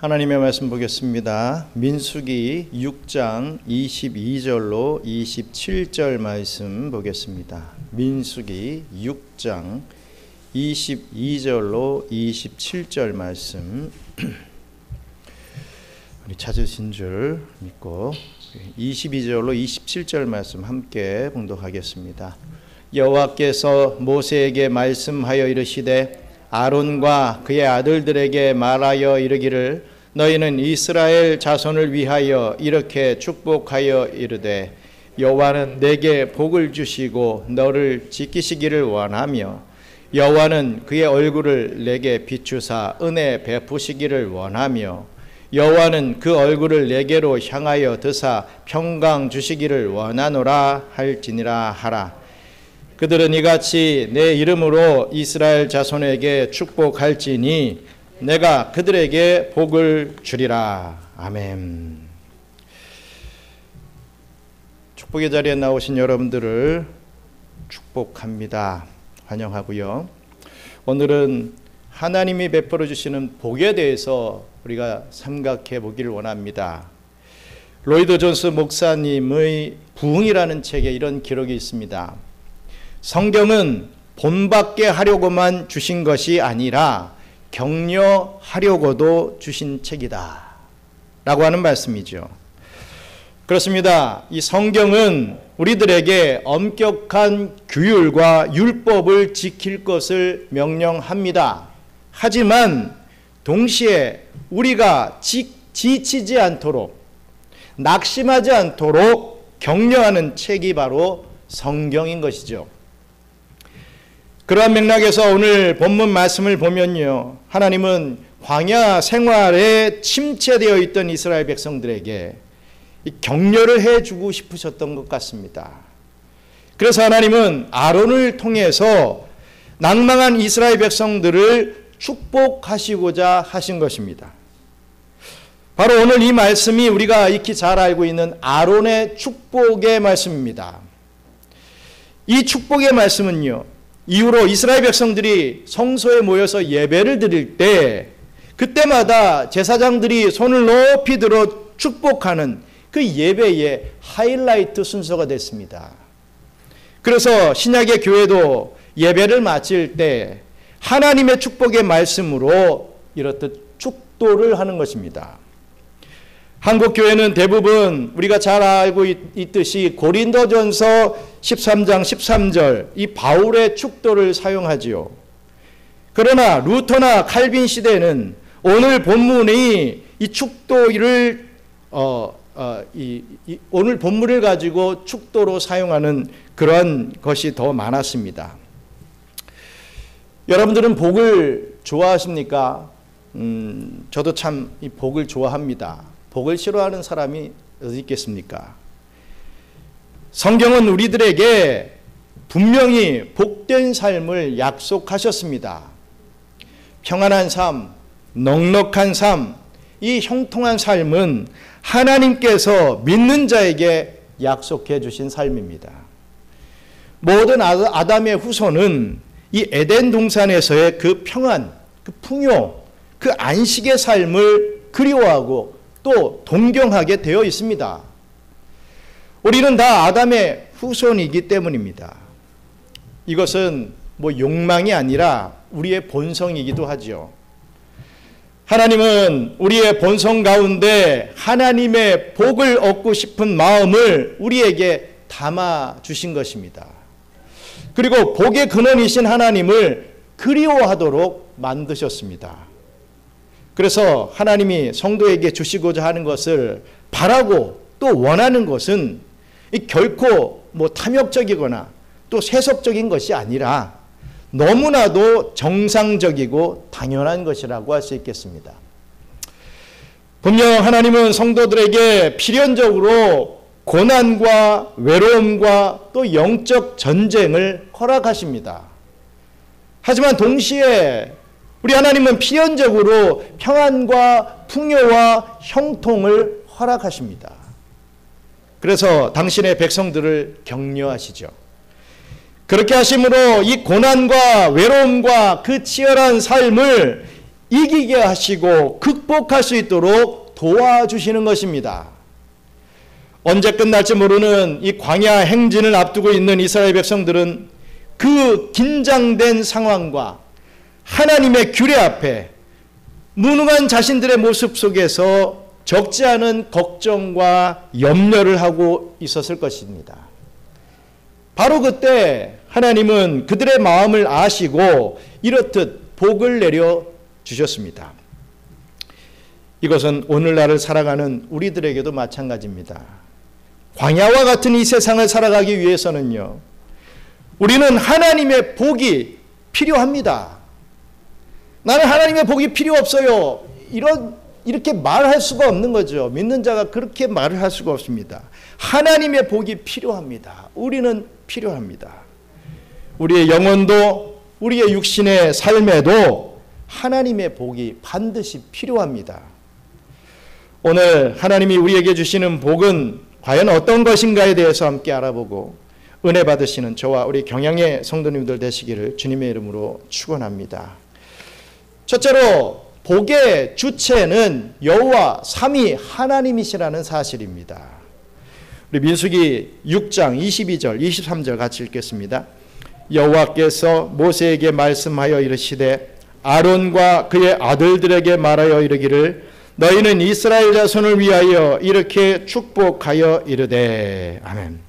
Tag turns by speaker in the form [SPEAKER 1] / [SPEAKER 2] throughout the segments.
[SPEAKER 1] 하나님의 말씀 보겠습니다. 민수기 6장 22절로 27절 말씀 보겠습니다. 민수기 6장 22절로 27절 말씀 우리 찾으신 줄 믿고 22절로 27절 말씀 함께 봉독하겠습니다. 여호와께서 모세에게 말씀하여 이르시되 아론과 그의 아들들에게 말하여 이르기를 너희는 이스라엘 자손을 위하여 이렇게 축복하여 이르되 여호와는 내게 복을 주시고 너를 지키시기를 원하며 여호와는 그의 얼굴을 내게 비추사 은혜 베푸시기를 원하며 여호와는 그 얼굴을 내게로 향하여 드사 평강 주시기를 원하노라 할지니라 하라. 그들은 이같이 내 이름으로 이스라엘 자손에게 축복할지니 내가 그들에게 복을 주리라. 아멘. 축복의 자리에 나오신 여러분들을 축복합니다. 환영하고요. 오늘은 하나님이 베풀어 주시는 복에 대해서 우리가 생각해 보기를 원합니다. 로이드 존스 목사님의 부흥이라는 책에 이런 기록이 있습니다. 성경은 본받게 하려고만 주신 것이 아니라 격려하려고도 주신 책이다 라고 하는 말씀이죠. 그렇습니다. 이 성경은 우리들에게 엄격한 규율과 율법을 지킬 것을 명령합니다. 하지만 동시에 우리가 지치지 않도록 낙심하지 않도록 격려하는 책이 바로 성경인 것이죠. 그러한 맥락에서 오늘 본문 말씀을 보면요, 하나님은 광야 생활에 침체되어 있던 이스라엘 백성들에게 격려를 해주고 싶으셨던 것 같습니다. 그래서 하나님은 아론을 통해서 낭망한 이스라엘 백성들을 축복하시고자 하신 것입니다. 바로 오늘 이 말씀이 우리가 익히 잘 알고 있는 아론의 축복의 말씀입니다. 이 축복의 말씀은요, 이후로 이스라엘 백성들이 성소에 모여서 예배를 드릴 때 그때마다 제사장들이 손을 높이 들어 축복하는 그 예배의 하이라이트 순서가 됐습니다. 그래서 신약의 교회도 예배를 마칠 때 하나님의 축복의 말씀으로 이렇듯 축도를 하는 것입니다. 한국 교회는 대부분 우리가 잘 알고 있듯이 고린도전서 13장 13절 이 바울의 축도를 사용하지요. 그러나 루터나 칼빈 시대는 오늘 본문이 이 축도를 오늘 본문을 가지고 축도로 사용하는 그런 것이 더 많았습니다. 여러분들은 복을 좋아하십니까? 저도 참 이 복을 좋아합니다. 복을 싫어하는 사람이 어디 있겠습니까? 성경은 우리들에게 분명히 복된 삶을 약속하셨습니다. 평안한 삶, 넉넉한 삶, 이 형통한 삶은 하나님께서 믿는 자에게 약속해 주신 삶입니다. 모든 아담의 후손은 이 에덴 동산에서의 그 평안, 그 풍요, 그 안식의 삶을 그리워하고 또 동경하게 되어 있습니다. 우리는 다 아담의 후손이기 때문입니다. 이것은 욕망이 아니라 우리의 본성이기도 하죠. 하나님은 우리의 본성 가운데 하나님의 복을 얻고 싶은 마음을 우리에게 담아 주신 것입니다. 그리고 복의 근원이신 하나님을 그리워하도록 만드셨습니다. 그래서 하나님이 성도에게 주시고자 하는 것을 바라고 또 원하는 것은 결코 탐욕적이거나 또 세속적인 것이 아니라 너무나도 정상적이고 당연한 것이라고 할 수 있겠습니다. 분명 하나님은 성도들에게 필연적으로 고난과 외로움과 또 영적 전쟁을 허락하십니다. 하지만 동시에 우리 하나님은 필연적으로 평안과 풍요와 형통을 허락하십니다. 그래서 당신의 백성들을 격려하시죠. 그렇게 하심으로 이 고난과 외로움과 그 치열한 삶을 이기게 하시고 극복할 수 있도록 도와주시는 것입니다. 언제 끝날지 모르는 이 광야 행진을 앞두고 있는 이스라엘 백성들은 그 긴장된 상황과 하나님의 규례 앞에 무능한 자신들의 모습 속에서 적지 않은 걱정과 염려를 하고 있었을 것입니다. 바로 그때 하나님은 그들의 마음을 아시고 이렇듯 복을 내려 주셨습니다. 이것은 오늘날을 살아가는 우리들에게도 마찬가지입니다. 광야와 같은 이 세상을 살아가기 위해서는요, 우리는 하나님의 복이 필요합니다. 나는 하나님의 복이 필요 없어요. 이렇게 말할 수가 없는 거죠. 믿는 자가 그렇게 말을 할 수가 없습니다. 하나님의 복이 필요합니다. 우리는 필요합니다. 우리의 영혼도 우리의 육신의 삶에도 하나님의 복이 반드시 필요합니다. 오늘 하나님이 우리에게 주시는 복은 과연 어떤 것인가에 대해서 함께 알아보고 은혜 받으시는 저와 우리 경양의 성도님들 되시기를 주님의 이름으로 축원합니다. 첫째로 복의 주체는 여호와 삼위 하나님이시라는 사실입니다. 우리 민수기 6장 22절 23절 같이 읽겠습니다. 여호와께서 모세에게 말씀하여 이르시되 아론과 그의 아들들에게 말하여 이르기를 너희는 이스라엘 자손을 위하여 이렇게 축복하여 이르되. 아멘.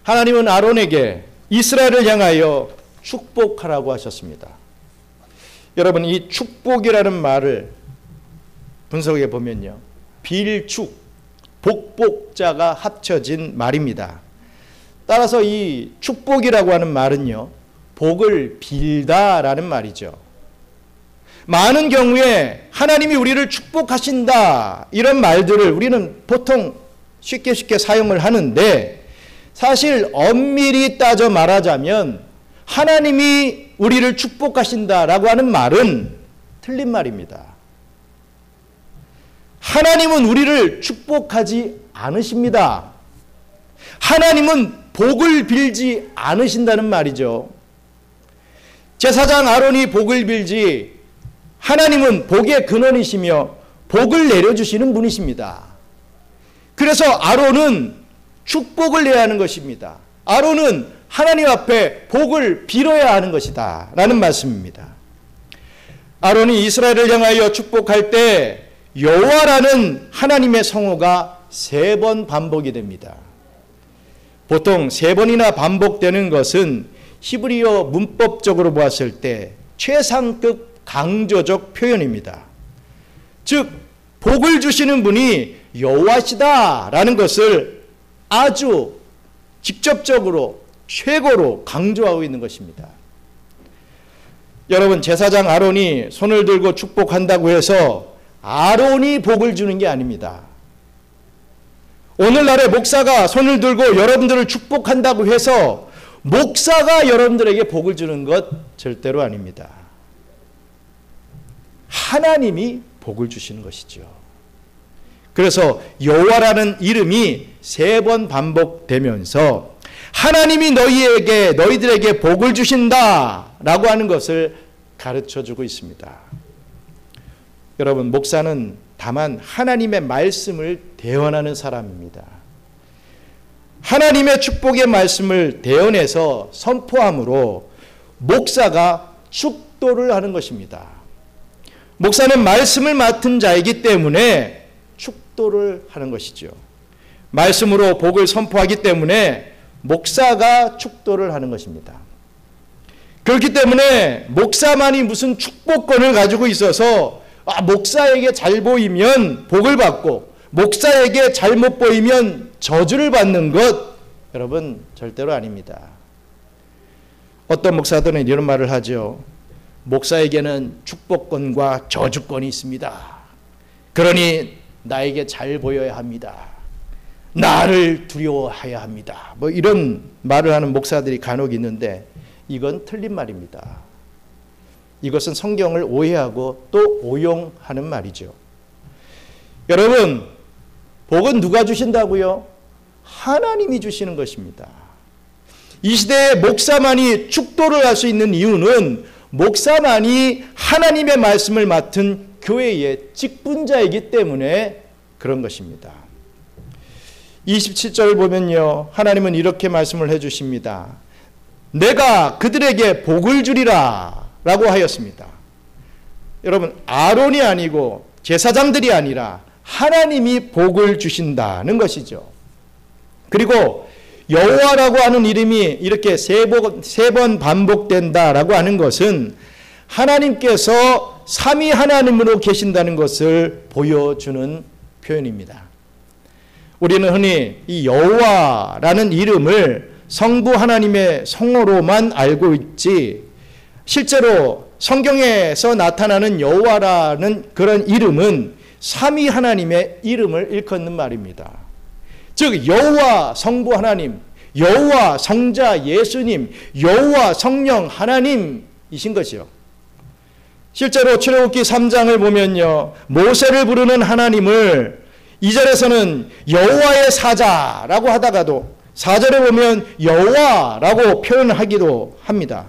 [SPEAKER 1] 하나님은 아론에게 이스라엘을 향하여 축복하라고 하셨습니다. 여러분, 이 축복이라는 말을 분석해 보면요, 빌축, 복복자가 합쳐진 말입니다. 따라서 이 축복이라고 하는 말은요, 복을 빌다라는 말이죠. 많은 경우에 하나님이 우리를 축복하신다 이런 말들을 우리는 보통 쉽게 사용을 하는데, 사실 엄밀히 따져 말하자면 하나님이 우리를 축복하신다라고 하는 말은 틀린 말입니다. 하나님은 우리를 축복하지 않으십니다. 하나님은 복을 빌지 않으신다는 말이죠. 제사장 아론이 복을 빌지 하나님은 복의 근원이시며 복을 내려주시는 분이십니다. 그래서 아론은 축복을 내야 하는 것입니다. 아론은 하나님 앞에 복을 빌어야 하는 것이다 라는 말씀입니다. 아론이 이스라엘을 향하여 축복할 때 여호와라는 하나님의 성호가 3번 반복이 됩니다. 보통 3번이나 반복되는 것은 히브리어 문법적으로 보았을 때 최상급 강조적 표현입니다. 즉 복을 주시는 분이 여호와시다라는 것을 아주 직접적으로 최고로 강조하고 있는 것입니다. 여러분, 제사장 아론이 손을 들고 축복한다고 해서 아론이 복을 주는 게 아닙니다. 오늘날의 목사가 손을 들고 여러분들을 축복한다고 해서 목사가 여러분들에게 복을 주는 것 절대로 아닙니다. 하나님이 복을 주시는 것이죠. 그래서 여호와라는 이름이 3번 반복되면서 하나님이 너희들에게 복을 주신다라고 하는 것을 가르쳐주고 있습니다. 여러분, 목사는 다만 하나님의 말씀을 대언하는 사람입니다. 하나님의 축복의 말씀을 대언해서 선포함으로 목사가 축도를 하는 것입니다. 목사는 말씀을 맡은 자이기 때문에 축도를 하는 것이죠. 말씀으로 복을 선포하기 때문에 목사가 축도를 하는 것입니다. 그렇기 때문에 목사만이 무슨 축복권을 가지고 있어서 목사에게 잘 보이면 복을 받고 목사에게 잘못 보이면 저주를 받는 것, 여러분 절대로 아닙니다. 어떤 목사들은 이런 말을 하죠. 목사에게는 축복권과 저주권이 있습니다. 그러니 나에게 잘 보여야 합니다. 나를 두려워해야 합니다. 뭐 이런 말을 하는 목사들이 간혹 있는데 이건 틀린 말입니다. 이것은 성경을 오해하고 또 오용하는 말이죠. 여러분, 복은 누가 주신다고요? 하나님이 주시는 것입니다. 이 시대에 목사만이 축도를 할 수 있는 이유는 목사만이 하나님의 말씀을 맡은 교회의 직분자이기 때문에 그런 것입니다. 27절을 보면요, 하나님은 이렇게 말씀을 해주십니다. 내가 그들에게 복을 주리라 라고 하였습니다. 여러분, 아론이 아니고 제사장들이 아니라 하나님이 복을 주신다는 것이죠. 그리고 여호와라고 하는 이름이 이렇게 세 번 반복된다라고 하는 것은 하나님께서 삼위 하나님으로 계신다는 것을 보여주는 표현입니다. 우리는 흔히 이 여호와라는 이름을 성부 하나님의 성어로만 알고 있지, 실제로 성경에서 나타나는 여호와라는 그런 이름은 삼위 하나님의 이름을 일컫는 말입니다. 즉 여호와 성부 하나님, 여호와 성자 예수님, 여호와 성령 하나님이신 것이요. 실제로 출애굽기 3장을 보면요, 모세를 부르는 하나님을 2절에서는 여호와의 사자라고 하다가도 4절에 보면 여호와라고 표현하기도 합니다.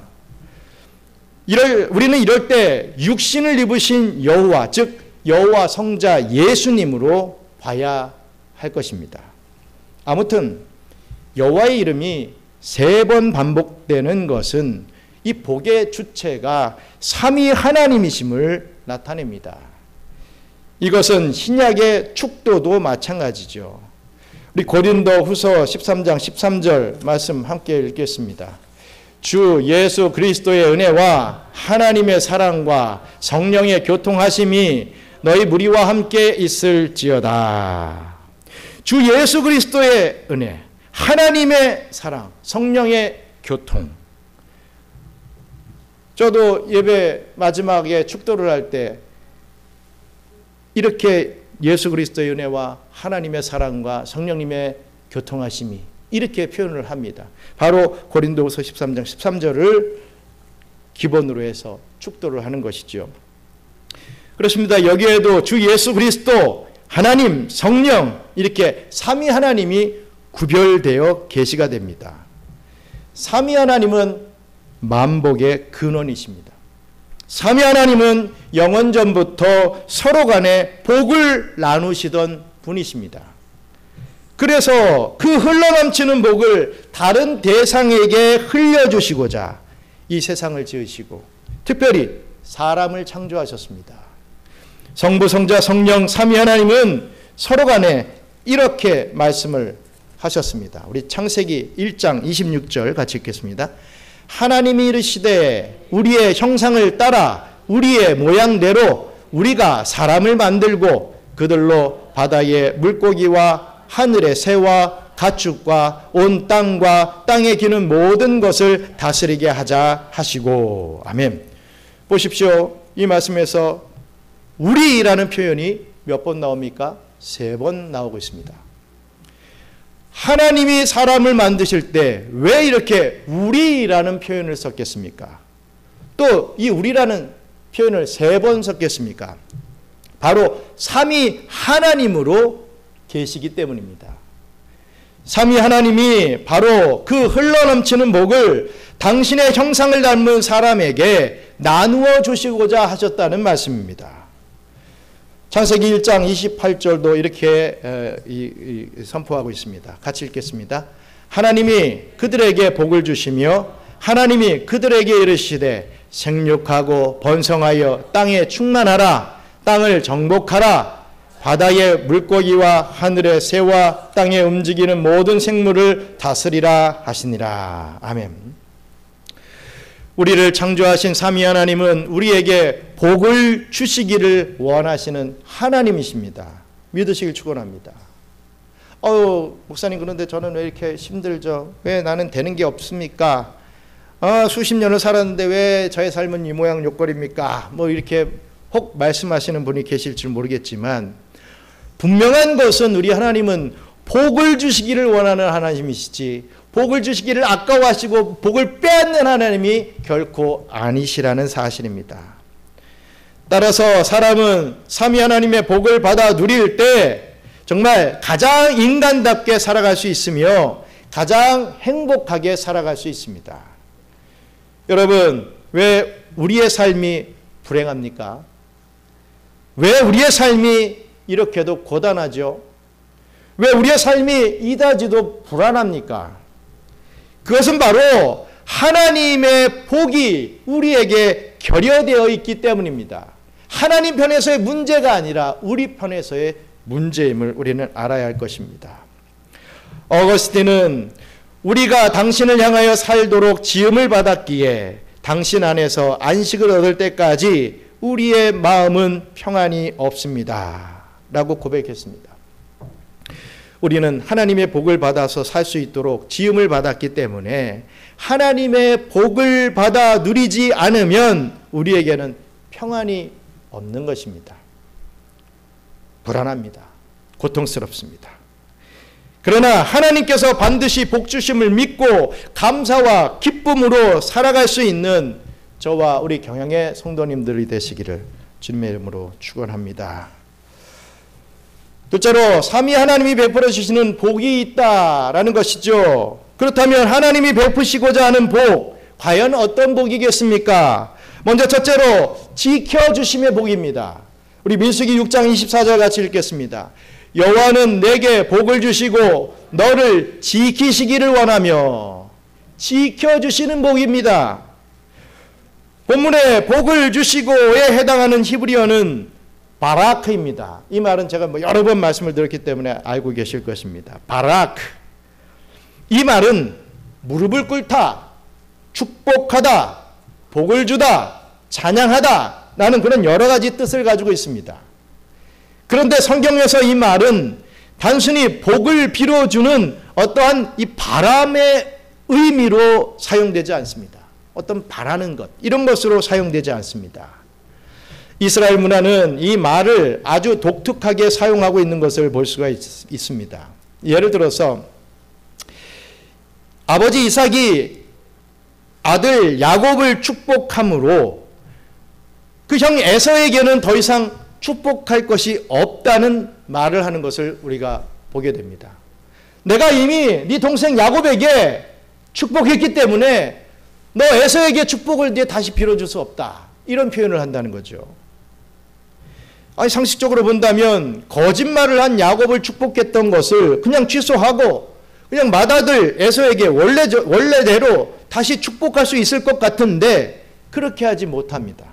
[SPEAKER 1] 우리는 이럴 때 육신을 입으신 여호와, 즉 여호와 성자 예수님으로 봐야 할 것입니다. 아무튼 여호와의 이름이 3번 반복되는 것은 이 복의 주체가 삼위 하나님이심을 나타냅니다. 이것은 신약의 축도도 마찬가지죠. 우리 고린도후서 13장 13절 말씀 함께 읽겠습니다. 주 예수 그리스도의 은혜와 하나님의 사랑과 성령의 교통하심이 너희 무리와 함께 있을지어다. 주 예수 그리스도의 은혜, 하나님의 사랑, 성령의 교통. 저도 예배 마지막에 축도를 할 때 이렇게 예수 그리스도의 은혜와 하나님의 사랑과 성령님의 교통하심이 이렇게 표현을 합니다. 바로 고린도후서 13장 13절을 기본으로 해서 축도를 하는 것이죠. 그렇습니다. 여기에도 주 예수 그리스도, 하나님, 성령 이렇게 삼위 하나님이 구별되어 계시가 됩니다. 삼위 하나님은 만복의 근원이십니다. 삼위 하나님은 영원전부터 서로 간에 복을 나누시던 분이십니다. 그래서 그 흘러넘치는 복을 다른 대상에게 흘려주시고자 이 세상을 지으시고 특별히 사람을 창조하셨습니다. 성부, 성자, 성령 삼위 하나님은 서로 간에 이렇게 말씀을 하셨습니다. 우리 창세기 1장 26절 같이 읽겠습니다. 하나님이 이르시되 우리의 형상을 따라 우리의 모양대로 우리가 사람을 만들고 그들로 바다의 물고기와 하늘의 새와 가축과 온 땅과 땅에 기는 모든 것을 다스리게 하자 하시고. 아멘. 보십시오. 이 말씀에서 우리라는 표현이 몇 번 나옵니까? 3번 나오고 있습니다. 하나님이 사람을 만드실 때 왜 이렇게 우리라는 표현을 썼겠습니까? 또 이 우리라는 표현을 3번 썼겠습니까? 바로 삼위 하나님으로 계시기 때문입니다. 삼위 하나님이 바로 그 흘러넘치는 복을 당신의 형상을 닮은 사람에게 나누어 주시고자 하셨다는 말씀입니다. 창세기 1장 28절도 이렇게 선포하고 있습니다. 같이 읽겠습니다. 하나님이 그들에게 복을 주시며 하나님이 그들에게 이르시되 생육하고 번성하여 땅에 충만하라. 땅을 정복하라. 바다의 물고기와 하늘의 새와 땅에 움직이는 모든 생물을 다스리라 하시니라. 아멘. 우리를 창조하신 삼위 하나님은 우리에게 복을 주시기를 원하시는 하나님이십니다. 믿으시길 축원합니다. 목사님 그런데 저는 왜 이렇게 힘들죠? 왜 나는 되는 게 없습니까? 수십 년을 살았는데 왜 저의 삶은 이 모양 요꼴입니까? 뭐 이렇게 혹 말씀하시는 분이 계실 줄 모르겠지만 분명한 것은 우리 하나님은 복을 주시기를 원하는 하나님이시지 복을 주시기를 아까워하시고 복을 빼앗는 하나님이 결코 아니시라는 사실입니다. 따라서 사람은 삼위 하나님의 복을 받아 누릴 때 정말 가장 인간답게 살아갈 수 있으며 가장 행복하게 살아갈 수 있습니다. 여러분, 왜 우리의 삶이 불행합니까? 왜 우리의 삶이 이렇게도 고단하죠? 왜 우리의 삶이 이다지도 불안합니까? 그것은 바로 하나님의 복이 우리에게 결여되어 있기 때문입니다. 하나님 편에서의 문제가 아니라 우리 편에서의 문제임을 우리는 알아야 할 것입니다. 어거스틴은 우리가 당신을 향하여 살도록 지음을 받았기에 당신 안에서 안식을 얻을 때까지 우리의 마음은 평안이 없습니다. 라고 고백했습니다. 우리는 하나님의 복을 받아서 살 수 있도록 지음을 받았기 때문에 하나님의 복을 받아 누리지 않으면 우리에게는 평안이 없는 것입니다. 불안합니다. 고통스럽습니다. 그러나 하나님께서 반드시 복 주심을 믿고 감사와 기쁨으로 살아갈 수 있는 저와 우리 경영의 성도님들이 되시기를 주님의 이름으로 축원합니다. 둘째로 삼위 하나님이 베풀어 주시는 복이 있다라는 것이죠. 그렇다면 하나님이 베푸시고자 하는 복, 과연 어떤 복이겠습니까? 먼저 첫째로 지켜주심의 복입니다. 우리 민수기 6장 24절 같이 읽겠습니다. 여호와는 내게 복을 주시고 너를 지키시기를 원하며, 지켜주시는 복입니다. 본문에 복을 주시고에 해당하는 히브리어는 바라크입니다. 이 말은 제가 여러 번 말씀을 드렸기 때문에 알고 계실 것입니다. 바라크. 이 말은 무릎을 꿇다, 축복하다, 복을 주다, 찬양하다 라는 그런 여러 가지 뜻을 가지고 있습니다. 그런데 성경에서 이 말은 단순히 복을 빌어주는 어떠한 이 바람의 의미로 사용되지 않습니다. 어떤 바라는 것, 이런 것으로 사용되지 않습니다. 이스라엘 문화는 이 말을 아주 독특하게 사용하고 있는 것을 볼 수가 있습니다. 예를 들어서 아버지 이삭이 아들 야곱을 축복함으로 그 형 에서에게는 더 이상 축복할 것이 없다는 말을 하는 것을 우리가 보게 됩니다. 내가 이미 네 동생 야곱에게 축복했기 때문에 너 에서에게 축복을 다시 빌어줄 수 없다. 이런 표현을 한다는 거죠. 아니, 상식적으로 본다면 거짓말을 한 야곱을 축복했던 것을 그냥 취소하고 그냥 맏아들 에서에게 원래대로 다시 축복할 수 있을 것 같은데 그렇게 하지 못합니다.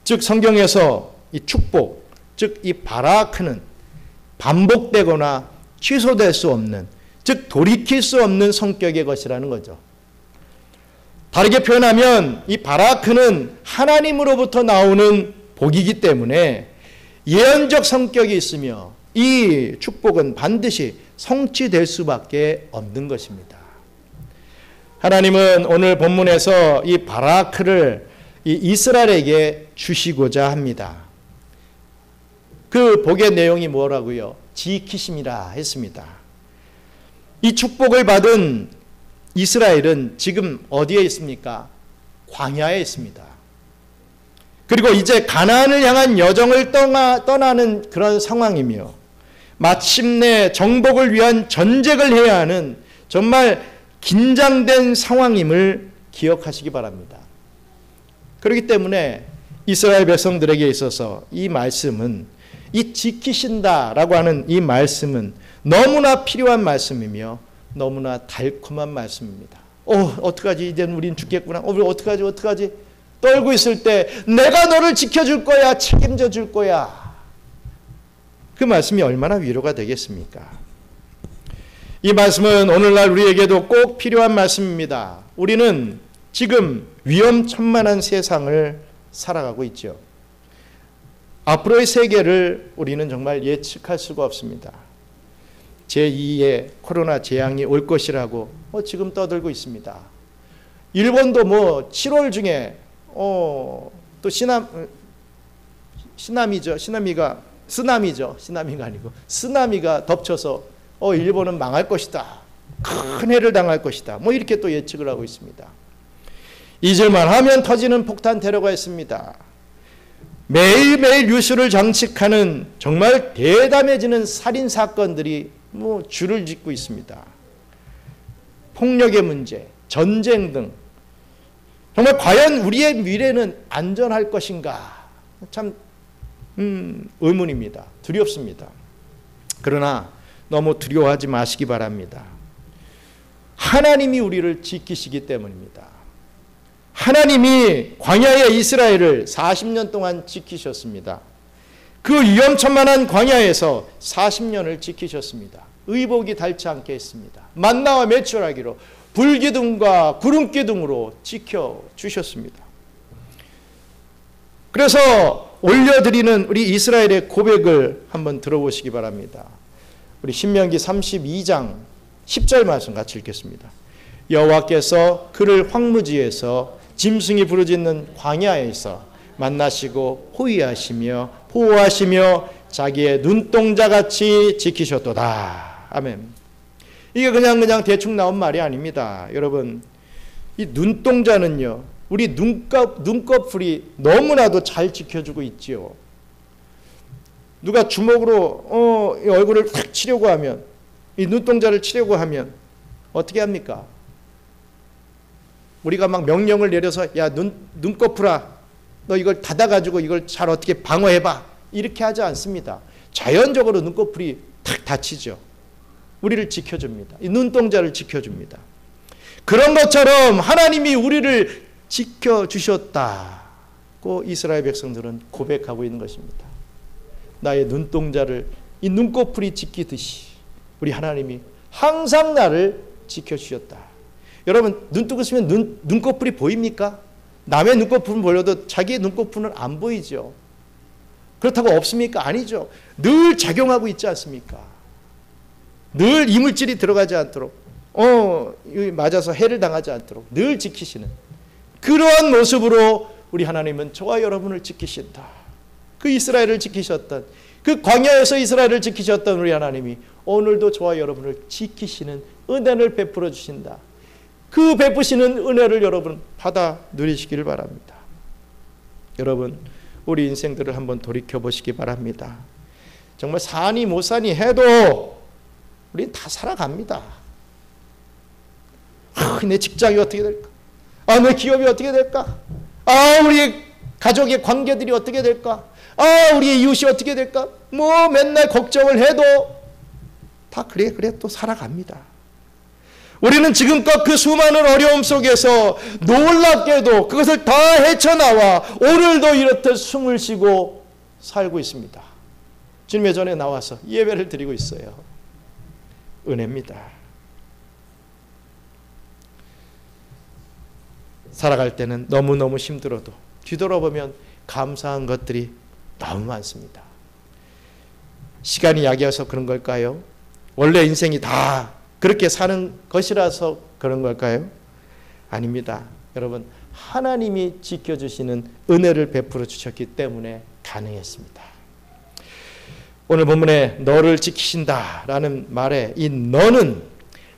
[SPEAKER 1] 즉 성경에서 이 축복, 즉 이 바라크는 반복되거나 취소될 수 없는, 즉 돌이킬 수 없는 성격의 것이라는 거죠. 다르게 표현하면 이 바라크는 하나님으로부터 나오는 복이기 때문에 예언적 성격이 있으며 이 축복은 반드시 성취될 수밖에 없는 것입니다. 하나님은 오늘 본문에서 이 바라크를 이 이스라엘에게 주시고자 합니다. 그 복의 내용이 뭐라고요? 지키심이라 했습니다. 이 축복을 받은 이스라엘은 지금 어디에 있습니까? 광야에 있습니다. 그리고 이제 가나안을 향한 여정을 떠나는 그런 상황이며 마침내 정복을 위한 전쟁을 해야 하는 정말 긴장된 상황임을 기억하시기 바랍니다. 그렇기 때문에 이스라엘 백성들에게 있어서 이 말씀은, 이 지키신다라고 하는 이 말씀은 너무나 필요한 말씀이며 너무나 달콤한 말씀입니다. 어떡하지? 이제는 우린 죽겠구나. 우리 어떡하지? 떨고 있을 때 내가 너를 지켜줄 거야, 책임져 줄 거야. 그 말씀이 얼마나 위로가 되겠습니까? 이 말씀은 오늘날 우리에게도 꼭 필요한 말씀입니다. 우리는 지금 위험천만한 세상을 살아가고 있죠. 앞으로의 세계를 우리는 정말 예측할 수가 없습니다. 제2의 코로나 재앙이 올 것이라고 지금 떠들고 있습니다. 일본도 7월 중에 또 쓰나미가 덮쳐서 일본은 망할 것이다. 큰 해를 당할 것이다. 이렇게 또 예측을 하고 있습니다. 잊을만 하면 터지는 폭탄 테러가 있습니다. 매일매일 뉴스를 장식하는 정말 대담해지는 살인 사건들이 줄을 짓고 있습니다. 폭력의 문제, 전쟁 등 정말 과연 우리의 미래는 안전할 것인가? 참 의문입니다. 두렵습니다. 그러나 너무 두려워하지 마시기 바랍니다. 하나님이 우리를 지키시기 때문입니다. 하나님이 광야의 이스라엘을 40년 동안 지키셨습니다. 그 위험천만한 광야에서 40년을 지키셨습니다. 의복이 닳지 않게 했습니다. 만나와 메추라기로 불기둥과 구름기둥으로 지켜주셨습니다. 그래서 올려드리는 우리 이스라엘의 고백을 한번 들어보시기 바랍니다. 우리 신명기 32장 10절 말씀 같이 읽겠습니다. 여호와께서 그를 황무지에서 짐승이 부르짖는 광야에서 만나시고 호위하시며 보호하시며 자기의 눈동자같이 지키셨도다. 아멘. 이게 그냥 대충 나온 말이 아닙니다. 여러분, 이 눈동자는요, 우리 눈꺼풀이 너무나도 잘 지켜주고 있지요. 누가 주먹으로 이 얼굴을 탁 치려고 하면, 이 눈동자를 치려고 하면 어떻게 합니까? 우리가 막 명령을 내려서 야 눈꺼풀아 너 이걸 닫아가지고 이걸 잘 어떻게 방어해봐 이렇게 하지 않습니다. 자연적으로 눈꺼풀이 탁 닫히죠. 우리를 지켜줍니다. 이 눈동자를 지켜줍니다. 그런 것처럼 하나님이 우리를 지켜주셨다고 이스라엘 백성들은 고백하고 있는 것입니다. 나의 눈동자를 이 눈꺼풀이 지키듯이 우리 하나님이 항상 나를 지켜주셨다. 여러분 눈 뜨고 있으면 눈꺼풀이 보입니까? 남의 눈꺼풀은 보여도 자기의 눈꺼풀은 안 보이죠. 그렇다고 없습니까? 아니죠. 늘 작용하고 있지 않습니까? 늘 이물질이 들어가지 않도록 맞아서 해를 당하지 않도록 늘 지키시는 그러한 모습으로 우리 하나님은 저와 여러분을 지키신다. 그 이스라엘을 지키셨던 그 광야에서 이스라엘을 지키셨던 우리 하나님이 오늘도 저와 여러분을 지키시는 은혜를 베풀어 주신다. 그 베푸시는 은혜를 여러분 받아 누리시기를 바랍니다. 여러분 우리 인생들을 한번 돌이켜보시기 바랍니다. 정말 사니 못 사니 해도 우린 다 살아갑니다. 내 직장이 어떻게 될까? 내 기업이 어떻게 될까? 우리 가족의 관계들이 어떻게 될까? 우리의 이웃이 어떻게 될까? 맨날 걱정을 해도 다 그래 또 살아갑니다. 우리는 지금껏 그 수많은 어려움 속에서 놀랍게도 그것을 다 헤쳐나와 오늘도 이렇듯 숨을 쉬고 살고 있습니다. 주님의 전에 나와서 예배를 드리고 있어요. 은혜입니다. 살아갈 때는 너무너무 힘들어도 뒤돌아보면 감사한 것들이 너무 많습니다. 시간이 약이어서 그런 걸까요? 원래 인생이 다 그렇게 사는 것이라서 그런 걸까요? 아닙니다. 여러분 하나님이 지켜주시는 은혜를 베풀어 주셨기 때문에 가능했습니다. 오늘 본문에 너를 지키신다라는 말에 이 너는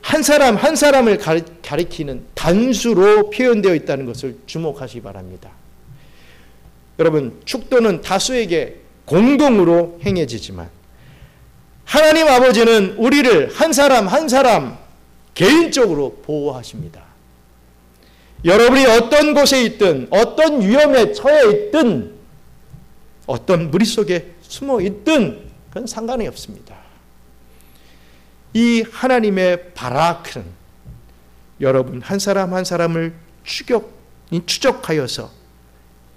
[SPEAKER 1] 한 사람 한 사람을 가리키는 단수로 표현되어 있다는 것을 주목하시기 바랍니다. 여러분 축도는 다수에게 공동으로 행해지지만 하나님 아버지는 우리를 한 사람 한 사람 개인적으로 보호하십니다. 여러분이 어떤 곳에 있든 어떤 위험에 처해 있든 어떤 무리 속에 숨어 있든 그건 상관이 없습니다. 이 하나님의 바라크는 여러분 한 사람 한 사람을 추적하여서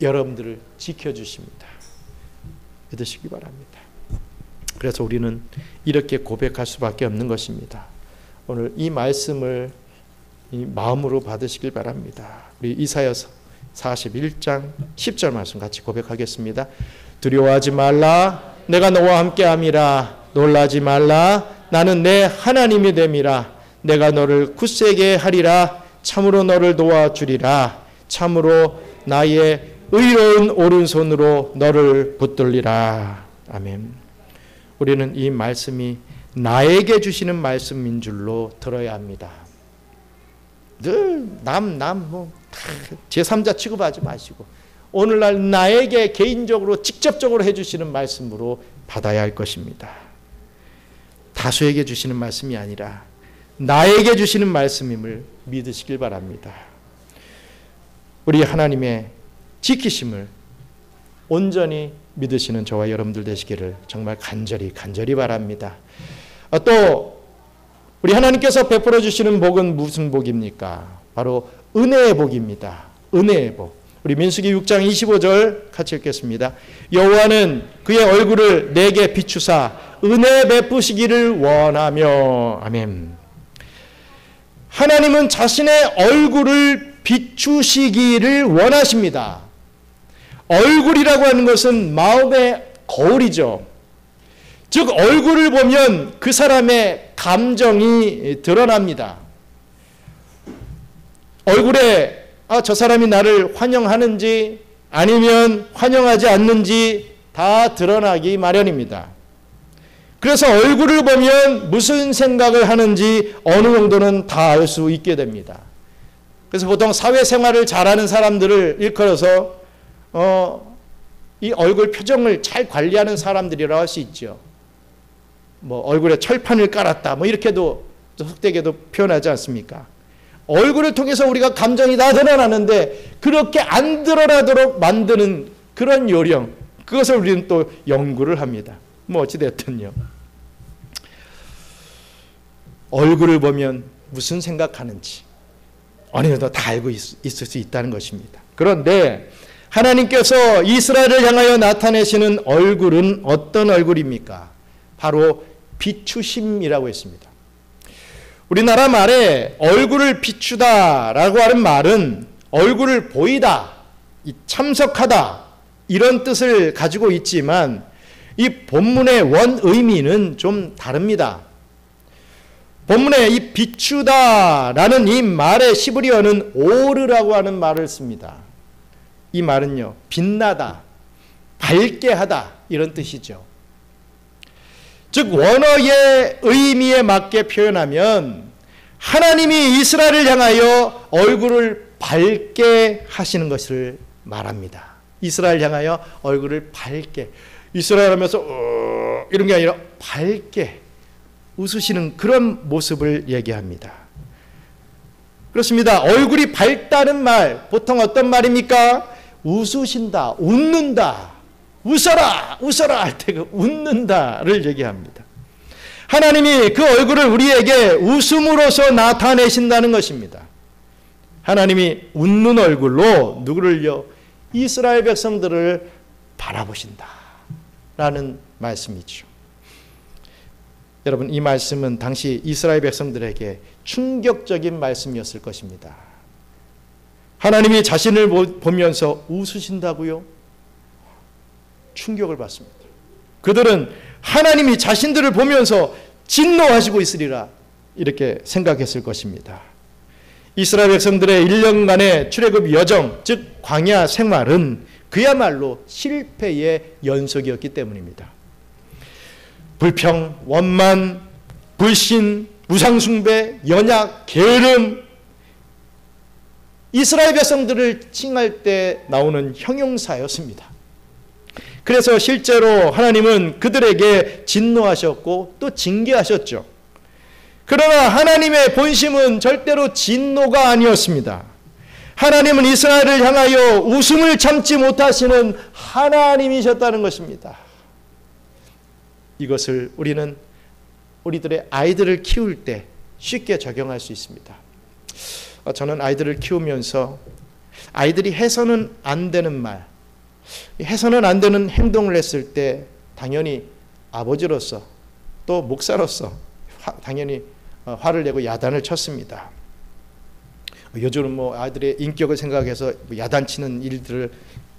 [SPEAKER 1] 여러분들을 지켜주십니다. 믿으시기 바랍니다. 그래서 우리는 이렇게 고백할 수밖에 없는 것입니다. 오늘 이 말씀을 이 마음으로 받으시길 바랍니다. 우리 이사야서 41장 10절 말씀 같이 고백하겠습니다. 두려워하지 말라 내가 너와 함께함이라 놀라지 말라 나는 내 하나님이 됨이라 내가 너를 굳세게 하리라 참으로 너를 도와주리라 참으로 나의 의로운 오른손으로 너를 붙들리라. 아멘. 우리는 이 말씀이 나에게 주시는 말씀인 줄로 들어야 합니다. 늘 제3자 취급하지 마시고 오늘날 나에게 개인적으로 직접적으로 해주시는 말씀으로 받아야 할 것입니다. 다수에게 주시는 말씀이 아니라 나에게 주시는 말씀임을 믿으시길 바랍니다. 우리 하나님의 지키심을 온전히 믿으시는 저와 여러분들 되시기를 정말 간절히 바랍니다. 또 우리 하나님께서 베풀어 주시는 복은 무슨 복입니까? 바로 은혜의 복입니다. 은혜의 복. 우리 민수기 6장 25절 같이 읽겠습니다. 여호와는 그의 얼굴을 내게 비추사 은혜 베푸시기를 원하며. 아멘. 하나님은 자신의 얼굴을 비추시기를 원하십니다. 얼굴이라고 하는 것은 마음의 거울이죠. 즉 얼굴을 보면 그 사람의 감정이 드러납니다. 얼굴에 저 사람이 나를 환영하는지 아니면 환영하지 않는지 다 드러나기 마련입니다. 그래서 얼굴을 보면 무슨 생각을 하는지 어느 정도는 다 알 수 있게 됩니다. 그래서 보통 사회생활을 잘하는 사람들을 일컬어서 이 얼굴 표정을 잘 관리하는 사람들이라고 할 수 있죠. 뭐 얼굴에 철판을 깔았다 뭐 이렇게도 속되게도 표현하지 않습니까? 얼굴을 통해서 우리가 감정이 다 드러나는데 그렇게 안 드러나도록 만드는 그런 요령, 그것을 우리는 또 연구를 합니다. 뭐 어찌됐든요. 얼굴을 보면 무슨 생각하는지 어느 정도 다 알고 있을 수 있다는 것입니다. 그런데 하나님께서 이스라엘을 향하여 나타내시는 얼굴은 어떤 얼굴입니까? 바로 비추심이라고 했습니다. 우리나라 말에 얼굴을 비추다라고 하는 말은 얼굴을 보이다, 참석하다 이런 뜻을 가지고 있지만 이 본문의 원 의미는 좀 다릅니다. 본문에 이 비추다라는 이 말의 히브리어는 오르라고 하는 말을 씁니다. 이 말은요, 빛나다, 밝게 하다 이런 뜻이죠. 즉 원어의 의미에 맞게 표현하면 하나님이 이스라엘을 향하여 얼굴을 밝게 하시는 것을 말합니다. 이스라엘 향하여 얼굴을 밝게, 이스라엘 하면서 이런 게 아니라 밝게 웃으시는 그런 모습을 얘기합니다. 그렇습니다. 얼굴이 밝다는 말 보통 어떤 말입니까? 웃으신다, 웃는다, 웃어라, 웃어라 할 때 그 웃는다를 얘기합니다. 하나님이 그 얼굴을 우리에게 웃음으로써 나타내신다는 것입니다. 하나님이 웃는 얼굴로 누구를요? 이스라엘 백성들을 바라보신다 라는 말씀이죠. 여러분, 이 말씀은 당시 이스라엘 백성들에게 충격적인 말씀이었을 것입니다. 하나님이 자신을 보면서 웃으신다고요? 충격을 받습니다. 그들은 하나님이 자신들을 보면서 진노하시고 있으리라 이렇게 생각했을 것입니다. 이스라엘 백성들의 1년간의 출애굽 여정, 즉 광야 생활은 그야말로 실패의 연속이었기 때문입니다. 불평, 원만, 불신, 우상숭배, 연약, 게으름, 이스라엘 백성들을 칭할 때 나오는 형용사였습니다. 그래서 실제로 하나님은 그들에게 진노하셨고 또 징계하셨죠. 그러나 하나님의 본심은 절대로 진노가 아니었습니다. 하나님은 이스라엘을 향하여 웃음을 참지 못하시는 하나님이셨다는 것입니다. 이것을 우리는 우리들의 아이들을 키울 때 쉽게 적용할 수 있습니다. 저는 아이들을 키우면서 아이들이 해서는 안 되는 말, 해서는 안 되는 행동을 했을 때 당연히 아버지로서 또 목사로서 당연히 화를 내고 야단을 쳤습니다. 요즘은 뭐 아이들의 인격을 생각해서 야단치는 일들을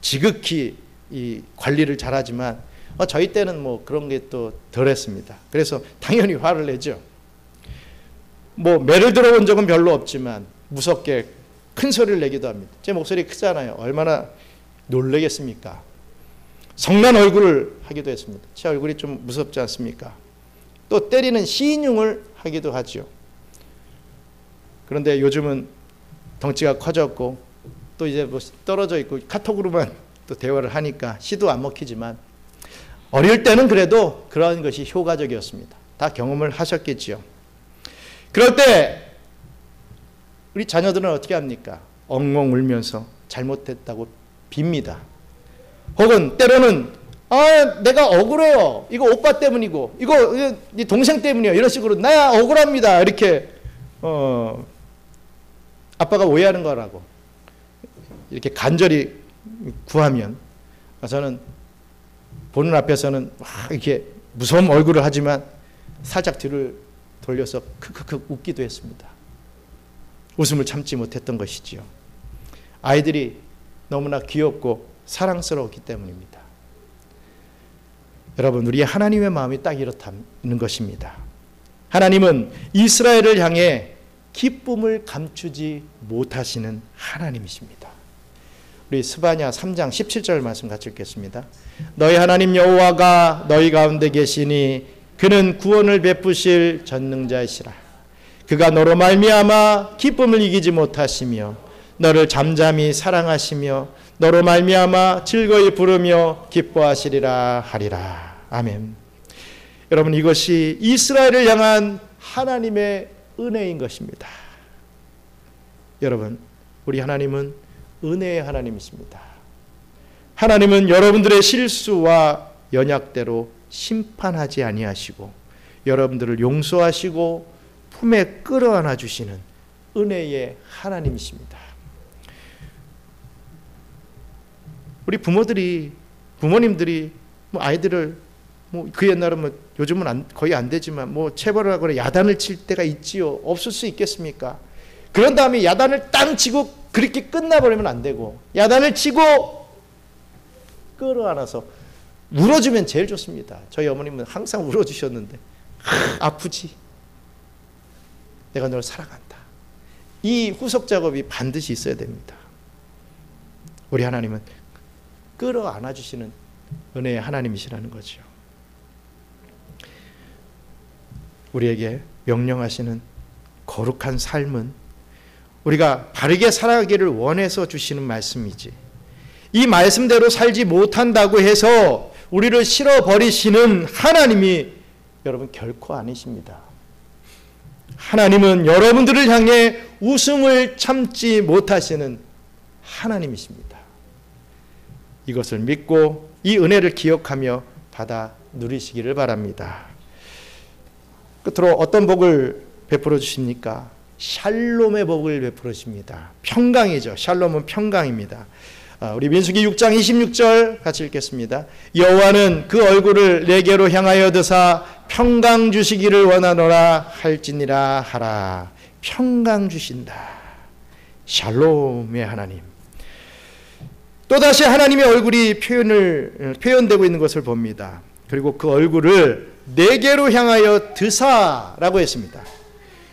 [SPEAKER 1] 지극히 이 관리를 잘하지만 저희 때는 뭐 그런 게 또 덜했습니다. 그래서 당연히 화를 내죠. 뭐 매를 들어본 적은 별로 없지만 무섭게 큰 소리를 내기도 합니다. 제 목소리 크잖아요. 얼마나 놀라겠습니까? 성난 얼굴을 하기도 했습니다. 제 얼굴이 좀 무섭지 않습니까? 또 때리는 시인용을 하기도 하죠. 그런데 요즘은 덩치가 커졌고 또 이제 뭐 떨어져 있고 카톡으로만 또 대화를 하니까 시도 안 먹히지만 어릴 때는 그래도 그런 것이 효과적이었습니다. 다 경험을 하셨겠지요. 그럴 때 우리 자녀들은 어떻게 합니까? 엉엉 울면서 잘못했다고 빕니다. 혹은 때로는 내가 억울해요. 이거 오빠 때문이고 이거 네 동생 때문이에요. 이런 식으로 나 억울합니다. 이렇게 아빠가 오해하는 거라고 이렇게 간절히 구하면 저는 보는 앞에서는 이렇게 무서운 얼굴을 하지만 살짝 뒤를 돌려서 크크크 웃기도 했습니다. 웃음을 참지 못했던 것이지요. 아이들이 너무나 귀엽고 사랑스러웠기 때문입니다. 여러분, 우리 하나님의 마음이 딱 이렇다는 것입니다. 하나님은 이스라엘을 향해 기쁨을 감추지 못하시는 하나님이십니다. 우리 스바냐 3장 17절 말씀 같이 읽겠습니다. 너희 하나님 여호와가 너희 가운데 계시니 그는 구원을 베푸실 전능자이시라. 그가 너로 말미암아 기쁨을 이기지 못하시며 너를 잠잠히 사랑하시며 너로 말미암아 즐거이 부르며 기뻐하시리라 하리라. 아멘. 여러분, 이것이 이스라엘을 향한 하나님의 은혜인 것입니다. 여러분, 우리 하나님은 은혜의 하나님이십니다. 하나님은 여러분들의 실수와 연약대로 심판하지 아니하시고 여러분들을 용서하시고 품에 끌어안아 주시는 은혜의 하나님이십니다. 우리 부모님들이 아이들을 그 옛날은 요즘은 거의 안 되지만 체벌을 하거나 야단을 칠 때가 있지요. 없을 수 있겠습니까? 그런 다음에 야단을 땅 치고 그렇게 끝나버리면 안 되고 야단을 치고 끌어안아서 울어주면 제일 좋습니다. 저희 어머님은 항상 울어주셨는데 아프지? 내가 널 사랑한다. 이 후속 작업이 반드시 있어야 됩니다. 우리 하나님은 끌어안아 주시는 은혜의 하나님이시라는 거죠. 우리에게 명령하시는 거룩한 삶은 우리가 바르게 살아가기를 원해서 주시는 말씀이지, 이 말씀대로 살지 못한다고 해서 우리를 싫어버리시는 하나님이 여러분 결코 아니십니다. 하나님은 여러분들을 향해 웃음을 참지 못하시는 하나님이십니다. 이것을 믿고 이 은혜를 기억하며 받아 누리시기를 바랍니다. 끝으로 어떤 복을 베풀어 주십니까? 샬롬의 복을 베풀어 주십니다. 평강이죠. 샬롬은 평강입니다. 우리 민수기 6장 26절 같이 읽겠습니다. 여호와는 그 얼굴을 내게로 향하여 드사 평강 주시기를 원하노라 할지니라 하라. 평강 주신다. 샬롬의 하나님. 또다시 하나님의 얼굴이 표현되고 있는 것을 봅니다. 그리고 그 얼굴을 내게로 향하여 드사라고 했습니다.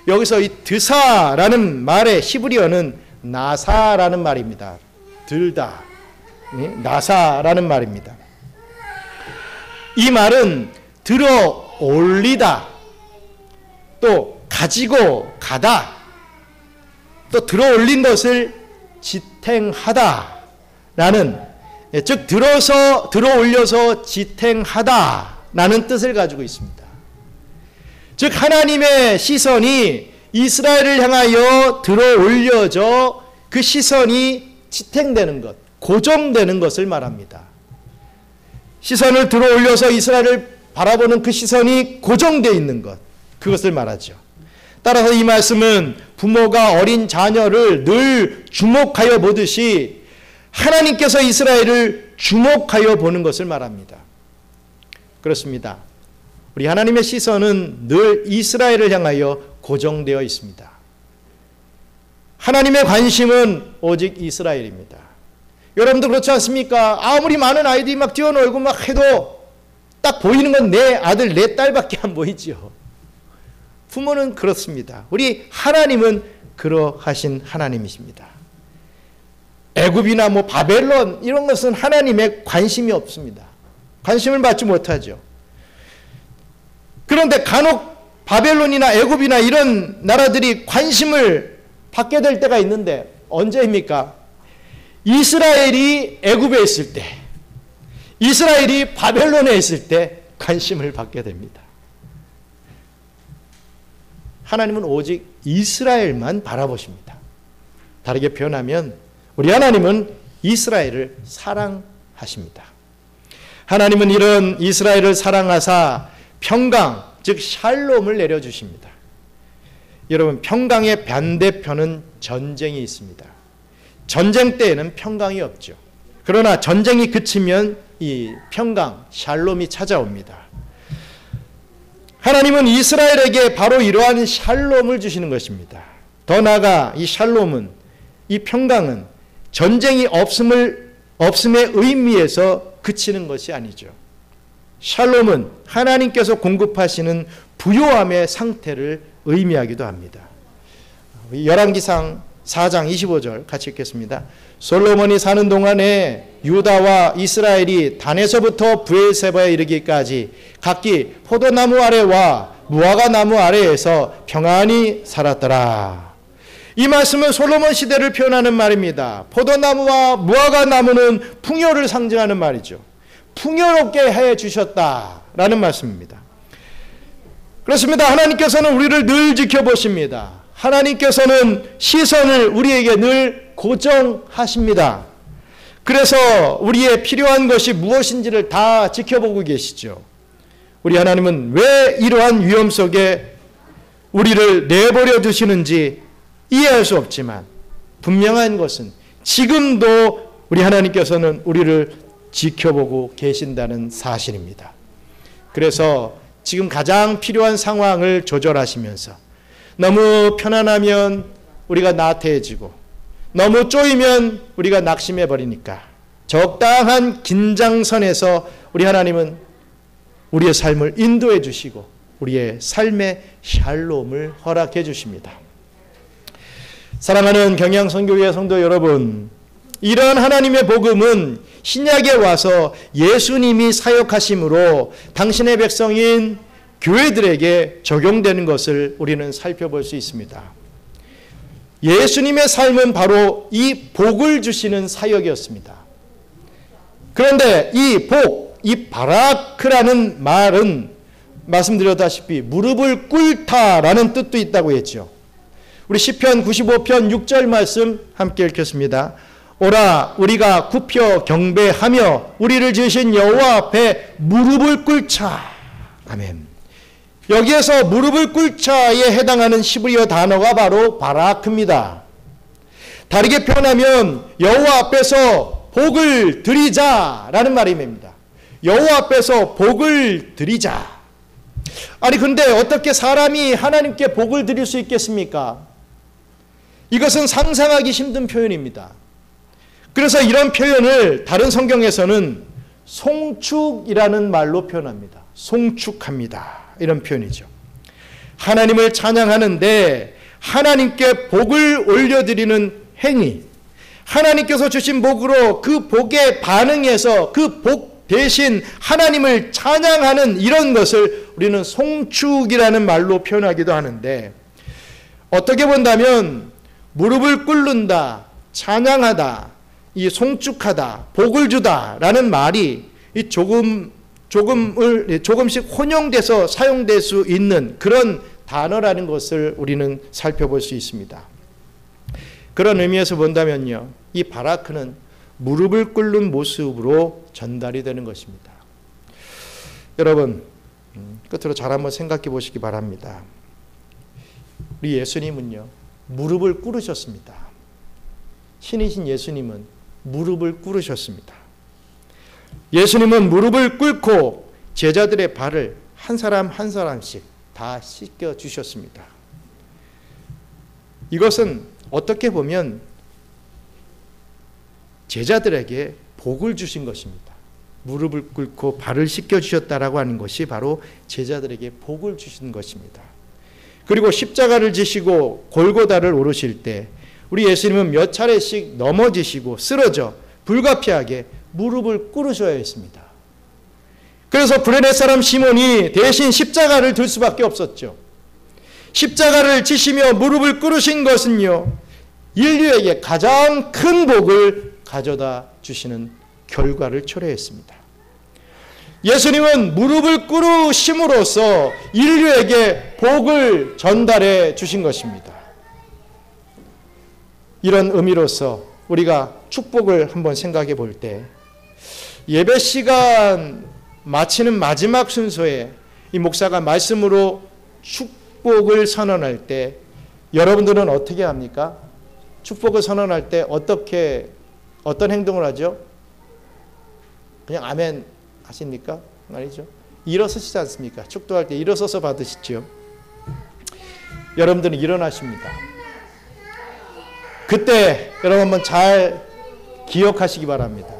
[SPEAKER 1] 여기서 이 드사라는 말의 히브리어는 나사라는 말입니다. 들다, 나사라는 말입니다. 이 말은 들어 올리다, 또 가지고 가다, 또 들어 올린 것을 지탱하다 라는, 즉 들어 올려서 지탱하다라는 뜻을 가지고 있습니다. 즉 하나님의 시선이 이스라엘을 향하여 들어 올려져 그 시선이 지탱되는 것, 고정되는 것을 말합니다. 시선을 들어 올려서 이스라엘을 바라보는 그 시선이 고정되어 있는 것, 그것을 말하죠. 따라서 이 말씀은 부모가 어린 자녀를 늘 주목하여 보듯이 하나님께서 이스라엘을 주목하여 보는 것을 말합니다. 그렇습니다. 우리 하나님의 시선은 늘 이스라엘을 향하여 고정되어 있습니다. 하나님의 관심은 오직 이스라엘입니다. 여러분도 그렇지 않습니까? 아무리 많은 아이들이 막 뛰어놀고 막 해도 딱 보이는 건 내 아들, 내 딸밖에 안 보이죠. 부모는 그렇습니다. 우리 하나님은 그러하신 하나님이십니다. 애굽이나 바벨론 이런 것은 하나님의 관심이 없습니다. 관심을 받지 못하죠. 그런데 간혹 바벨론이나 애굽이나 이런 나라들이 관심을 받게 될 때가 있는데 언제입니까? 이스라엘이 애굽에 있을 때, 이스라엘이 바벨론에 있을 때 관심을 받게 됩니다. 하나님은 오직 이스라엘만 바라보십니다. 다르게 표현하면 우리 하나님은 이스라엘을 사랑하십니다. 하나님은 이런 이스라엘을 사랑하사 평강, 즉 샬롬을 내려주십니다. 여러분, 평강의 반대편은 전쟁이 있습니다. 전쟁 때에는 평강이 없죠. 그러나 전쟁이 그치면 이 평강, 샬롬이 찾아옵니다. 하나님은 이스라엘에게 바로 이러한 샬롬을 주시는 것입니다. 더 나아가 이 샬롬은, 이 평강은 전쟁이 없음의 의미에서 그치는 것이 아니죠. 샬롬은 하나님께서 공급하시는 부요함의 상태를 의미하기도 합니다. 열왕기상 4장 25절 같이 읽겠습니다. 솔로몬이 사는 동안에 유다와 이스라엘이 단에서부터 브엘세바에 이르기까지 각기 포도나무 아래와 무화과 나무 아래에서 평안히 살았더라. 이 말씀은 솔로몬 시대를 표현하는 말입니다. 포도나무와 무화과 나무는 풍요를 상징하는 말이죠. 풍요롭게 해 주셨다라는 말씀입니다. 그렇습니다. 하나님께서는 우리를 늘 지켜보십니다. 하나님께서는 시선을 우리에게 늘 고정하십니다. 그래서 우리의 필요한 것이 무엇인지를 다 지켜보고 계시죠. 우리 하나님은 왜 이러한 위험 속에 우리를 내버려 두시는지 이해할 수 없지만 분명한 것은 지금도 우리 하나님께서는 우리를 지켜보고 계신다는 사실입니다. 그래서 지금 가장 필요한 상황을 조절하시면서 너무 편안하면 우리가 나태해지고 너무 쪼이면 우리가 낙심해버리니까 적당한 긴장선에서 우리 하나님은 우리의 삶을 인도해 주시고 우리의 삶의 샬롬을 허락해 주십니다. 사랑하는 경양선교회 성도 여러분, 이런 하나님의 복음은 신약에 와서 예수님이 사역하심으로 당신의 백성인 교회들에게 적용되는 것을 우리는 살펴볼 수 있습니다. 예수님의 삶은 바로 이 복을 주시는 사역이었습니다. 그런데 이 복, 이 바라크라는 말은 말씀드렸다시피 무릎을 꿇다라는 뜻도 있다고 했죠. 우리 시편 95편 6절 말씀 함께 읽겠습니다. 오라 우리가 굽혀 경배하며 우리를 지으신 여호와 앞에 무릎을 꿇자. 아멘. 여기에서 무릎을 꿇자에 해당하는 히브리어 단어가 바로 바라크입니다. 다르게 표현하면 여호와 앞에서 복을 드리자라는 말입니다. 여호와 앞에서 복을 드리자. 아니 근데 어떻게 사람이 하나님께 복을 드릴 수 있겠습니까? 이것은 상상하기 힘든 표현입니다. 그래서 이런 표현을 다른 성경에서는 송축이라는 말로 표현합니다. 송축합니다. 이런 표현이죠. 하나님을 찬양하는데 하나님께 복을 올려드리는 행위, 하나님께서 주신 복으로 그 복에 반응해서 그 복 대신 하나님을 찬양하는 이런 것을 우리는 송축이라는 말로 표현하기도 하는데, 어떻게 본다면 무릎을 꿇는다, 찬양하다, 이 송축하다, 복을 주다라는 말이 조금씩 혼용돼서 사용될 수 있는 그런 단어라는 것을 우리는 살펴볼 수 있습니다. 그런 의미에서 본다면요, 이 바라크는 무릎을 꿇는 모습으로 전달이 되는 것입니다. 여러분, 끝으로 잘 한번 생각해 보시기 바랍니다. 우리 예수님은요, 무릎을 꿇으셨습니다. 신이신 예수님은 무릎을 꿇으셨습니다. 예수님은 무릎을 꿇고 제자들의 발을 한 사람 한 사람씩 다 씻겨 주셨습니다. 이것은 어떻게 보면 제자들에게 복을 주신 것입니다. 무릎을 꿇고 발을 씻겨 주셨다라고 하는 것이 바로 제자들에게 복을 주신 것입니다. 그리고 십자가를 지시고 골고다를 오르실 때 우리 예수님은 몇 차례씩 넘어지시고 쓰러져 불가피하게 무릎을 꿇으셔야 했습니다. 그래서 브레네 사람 시몬이 대신 십자가를 들 수밖에 없었죠. 십자가를 지시며 무릎을 꿇으신 것은요, 인류에게 가장 큰 복을 가져다 주시는 결과를 초래했습니다. 예수님은 무릎을 꿇으심으로써 인류에게 복을 전달해 주신 것입니다. 이런 의미로서 우리가 축복을 한번 생각해 볼 때 예배 시간 마치는 마지막 순서에 이 목사가 말씀으로 축복을 선언할 때 여러분들은 어떻게 합니까? 축복을 선언할 때 어떤 행동을 하죠? 그냥 아멘 하십니까? 아니죠. 일어서시지 않습니까? 축도할 때 일어서서 받으시죠. 여러분들은 일어나십니다. 그때 여러분 한번 잘 기억하시기 바랍니다.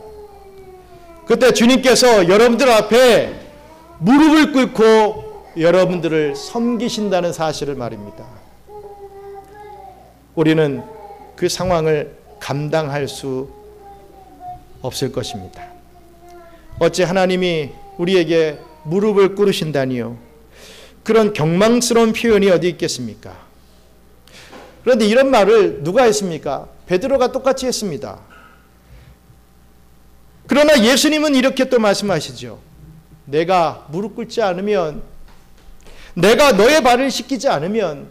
[SPEAKER 1] 그때 주님께서 여러분들 앞에 무릎을 꿇고 여러분들을 섬기신다는 사실을 말입니다. 우리는 그 상황을 감당할 수 없을 것입니다. 어찌 하나님이 우리에게 무릎을 꿇으신다니요? 그런 경망스러운 표현이 어디 있겠습니까? 그런데 이런 말을 누가 했습니까? 베드로가 똑같이 했습니다. 그러나 예수님은 이렇게 또 말씀하시죠. 내가 무릎 꿇지 않으면, 내가 너의 발을 씻기지 않으면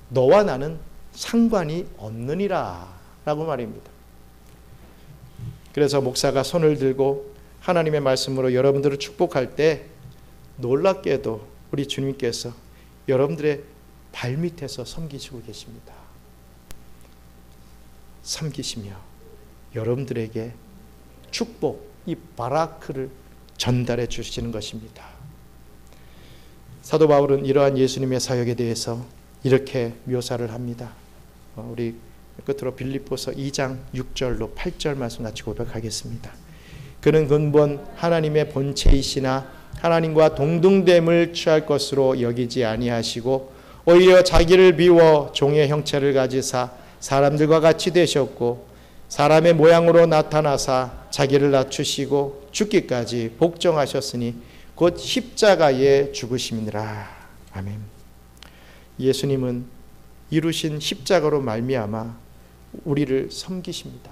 [SPEAKER 1] 너와 나는 상관이 없느니라 라고 말입니다. 그래서 목사가 손을 들고 하나님의 말씀으로 여러분들을 축복할 때 놀랍게도 우리 주님께서 여러분들의 발밑에서 섬기시고 계십니다. 섬기시며 여러분들에게 축복, 이 바라크를 전달해 주시는 것입니다. 사도 바울은 이러한 예수님의 사역에 대해서 이렇게 묘사를 합니다. 우리 끝으로 빌립보서 2장 6절로 8절 말씀 같이 고백하겠습니다. 그는 근본 하나님의 본체이시나 하나님과 동등됨을 취할 것으로 여기지 아니하시고 오히려 자기를 비워 종의 형체를 가지사 사람들과 같이 되셨고 사람의 모양으로 나타나사 자기를 낮추시고 죽기까지 복종하셨으니 곧 십자가에 죽으심이니라. 아멘. 예수님은 이루신 십자가로 말미암아 우리를 섬기십니다.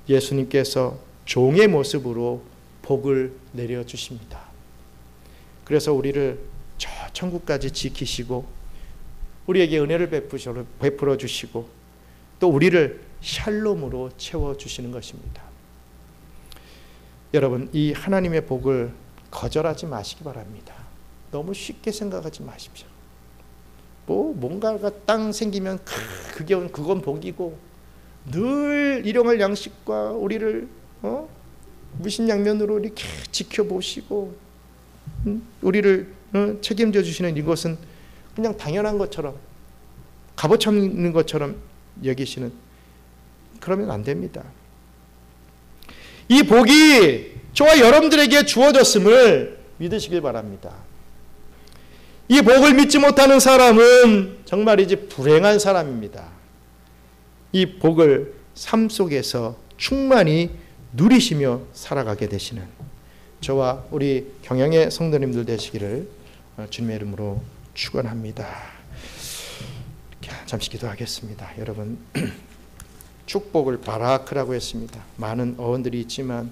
[SPEAKER 1] 예수님께서 종의 모습으로 복을 내려주십니다. 그래서 우리를 저 천국까지 지키시고 우리에게 은혜를 베풀어 주시고 또 우리를 샬롬으로 채워주시는 것입니다. 여러분, 이 하나님의 복을 거절하지 마시기 바랍니다. 너무 쉽게 생각하지 마십시오. 뭔가가 땅 생기면 그건 복이고 늘 일용할 양식과 우리를 무심양면으로 이렇게 지켜보시고 우리를 책임져 주시는 이것은 그냥 당연한 것처럼 값어치 없는 것처럼 여기시는, 그러면 안 됩니다. 이 복이 저와 여러분들에게 주어졌음을 믿으시길 바랍니다. 이 복을 믿지 못하는 사람은 정말이지 불행한 사람입니다. 이 복을 삶 속에서 충만히 누리시며 살아가게 되시는 저와 우리 경영의 성도님들 되시기를 주님의 이름으로 축원합니다. 잠시 기도하겠습니다. 여러분, 축복을 바라크라고 했습니다. 많은 어원들이 있지만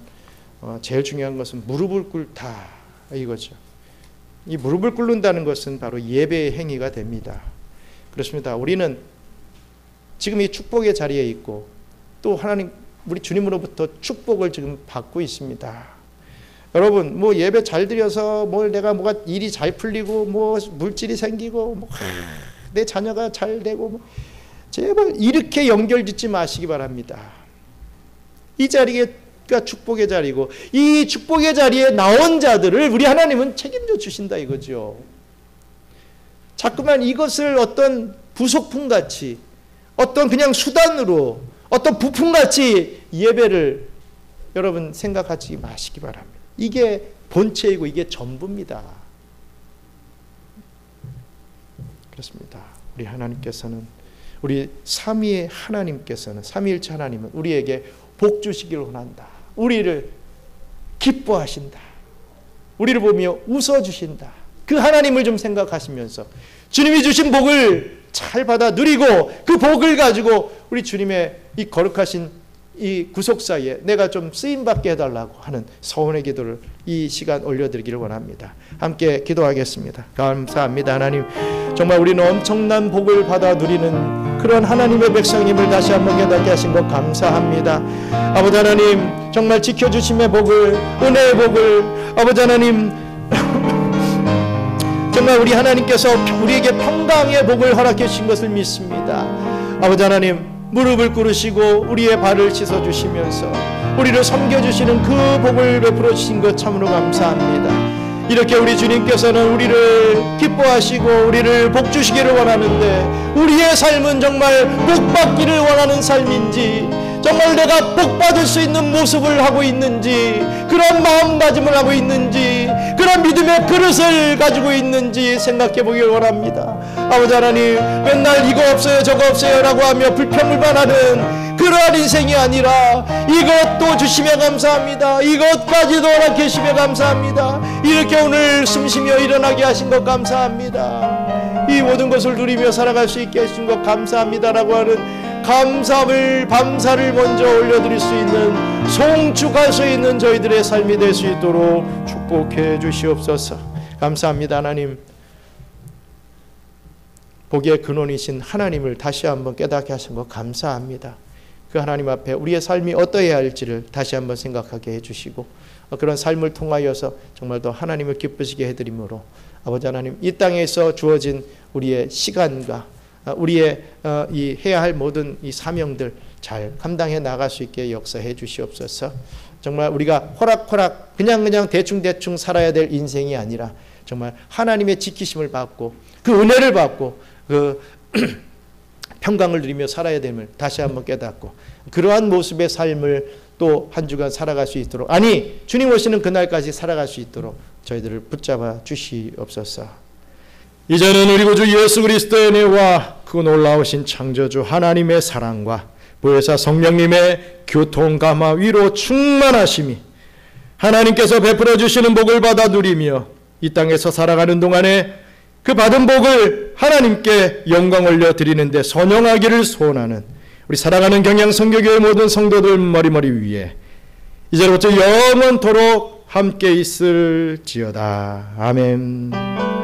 [SPEAKER 1] 제일 중요한 것은 무릎을 꿇다 이거죠. 이 무릎을 꿇는다는 것은 바로 예배의 행위가 됩니다. 그렇습니다. 우리는 지금 이 축복의 자리에 있고 또 하나님 우리 주님으로부터 축복을 지금 받고 있습니다. 여러분, 예배 잘 드려서 내가 뭐가 일이 잘 풀리고 물질이 생기고 내 자녀가 잘 되고 제발 이렇게 연결짓지 마시기 바랍니다. 이 자리가 축복의 자리고 이 축복의 자리에 나온 자들을 우리 하나님은 책임져 주신다 이거죠. 자꾸만 이것을 어떤 부속품같이 어떤 그냥 수단으로 어떤 부품같이 예배를 여러분 생각하지 마시기 바랍니다. 이게 본체이고 이게 전부입니다. 그렇습니다. 우리 하나님께서는 우리 삼위의 하나님께서는 삼위일체 하나님은 우리에게 복 주시기를 원한다. 우리를 기뻐하신다. 우리를 보며 웃어주신다. 그 하나님을 좀 생각하시면서 주님이 주신 복을 잘 받아 누리고 그 복을 가지고 우리 주님의 이 거룩하신 이 구속사에 내가 좀 쓰임받게 해달라고 하는 서원의 기도를 이 시간 올려드리기를 원합니다. 함께 기도하겠습니다. 감사합니다. 하나님, 정말 우리는 엄청난 복을 받아 누리는 그런 하나님의 백성임을 다시 한번 깨닫게 하신 것 감사합니다. 아버지 하나님, 정말 지켜주심의 복을, 은혜의 복을, 아버지 하나님 정말 우리 하나님께서 우리에게 평강의 복을 허락해 주신 것을 믿습니다. 아버지 하나님, 무릎을 꿇으시고 우리의 발을 씻어주시면서 우리를 섬겨주시는 그 복을 베풀어 주신 것 참으로 감사합니다. 이렇게 우리 주님께서는 우리를 기뻐하시고 우리를 복 주시기를 원하는데, 우리의 삶은 정말 복 받기를 원하는 삶인지, 정말 내가 복 받을 수 있는 모습을 하고 있는지, 그런 마음가짐을 하고 있는지, 그런 믿음의 그릇을 가지고 있는지 생각해 보길 원합니다. 아버지 하나님, 맨날 이거 없어요 저거 없어요 라고 하며 불평불만하는 그러한 인생이 아니라, 이것도 주시며 감사합니다, 이것까지도 허락해 주시며 감사합니다, 이렇게 오늘 숨쉬며 일어나게 하신 것 감사합니다, 이 모든 것을 누리며 살아갈 수 있게 해주신 것 감사합니다라고 하는 감사함을, 밤사를 먼저 올려드릴 수 있는, 송축할 수 있는 저희들의 삶이 될 수 있도록 축복해 주시옵소서. 감사합니다. 하나님, 복의 근원이신 하나님을 다시 한번 깨닫게 하신 것 감사합니다. 그 하나님 앞에 우리의 삶이 어떠해야 할지를 다시 한번 생각하게 해주시고, 그런 삶을 통하여서 정말 더 하나님을 기쁘시게 해드림으로, 아버지 하나님, 이 땅에서 주어진 우리의 시간과 우리의 이 해야 할 모든 이 사명들 잘 감당해 나갈 수 있게 역사해 주시옵소서. 정말 우리가 호락호락 그냥 대충 살아야 될 인생이 아니라, 정말 하나님의 지키심을 받고 그 은혜를 받고 그 평강을 누리며 살아야 됨을 다시 한번 깨닫고, 그러한 모습의 삶을 또 한 주간 살아갈 수 있도록, 아니 주님 오시는 그날까지 살아갈 수 있도록 저희들을 붙잡아 주시옵소서. 이제는 우리 구주 예수 그리스도의 은혜와 그 놀라우신 창조주 하나님의 사랑과 보혜사 성령님의 교통 감화 위로 충만하심이 하나님께서 베풀어 주시는 복을 받아 누리며 이 땅에서 살아가는 동안에 그 받은 복을 하나님께 영광 올려 드리는 데 선용하기를 소원하는 우리 사랑하는 경양선교교회 모든 성도들 머리머리 위에 이제부터 영원토록 함께 있을지어다. 아멘.